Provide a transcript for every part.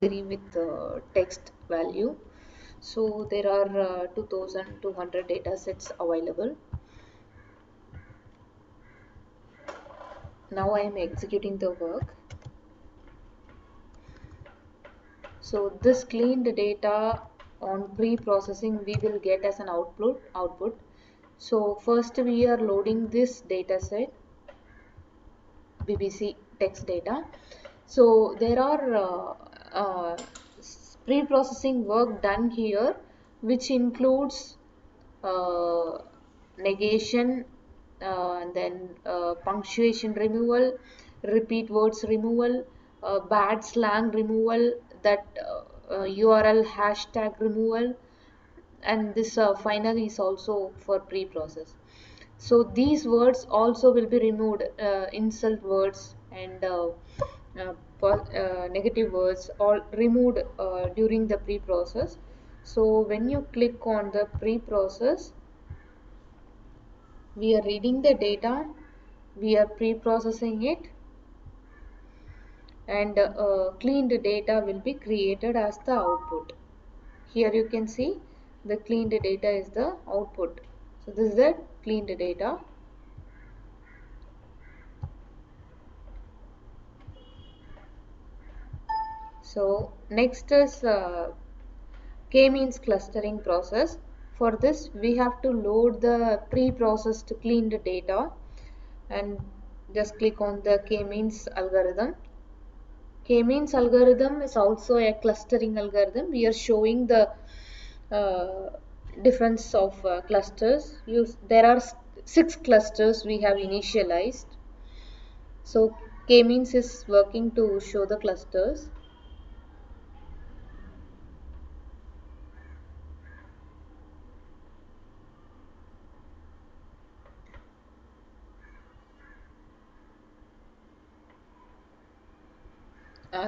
agree with the text value. So there are 2200 data sets available. Now I am executing the work. So this cleaned data on pre-processing we will get as an output. So first we are loading this data set, BBC text data. So there are pre-processing work done here, which includes uh, negation, and then punctuation removal, repeat words removal, bad slang removal, that URL hashtag removal, and this final is also for pre-process. So these words also will be removed, insult words and negative words all removed during the pre-process. So when you click on the pre-process, we are reading the data, we are pre-processing it, and cleaned data will be created as the output. Here you can see the cleaned data is the output. So this is the cleaned data. So next is K-means clustering process. For this we have to load the pre-processed cleaned data and just click on the K-means algorithm. K-means algorithm is also a clustering algorithm. We are showing the uh, difference of clusters. There are 6 clusters we have initialized. So K-means is working to show the clusters.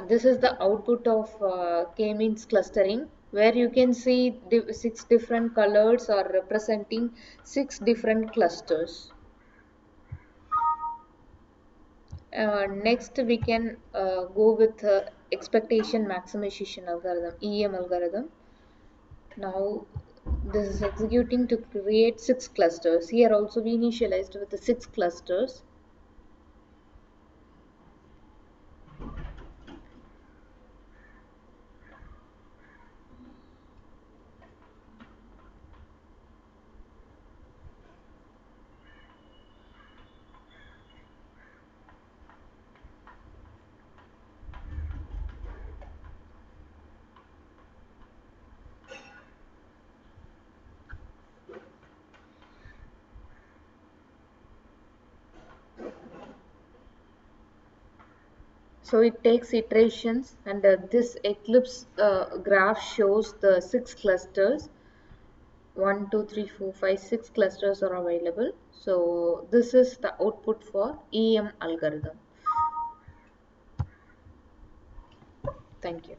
This is the output of K-means clustering, where you can see 6 different colors are representing 6 different clusters. Next, we can go with expectation maximization algorithm, EM algorithm. Now, this is executing to create 6 clusters. Here also we initialized with the 6 clusters. So it takes iterations, and this Eclipse graph shows the 6 clusters. 1, 2, 3, 4, 5, 6 clusters are available. So this is the output for EM algorithm. Thank you.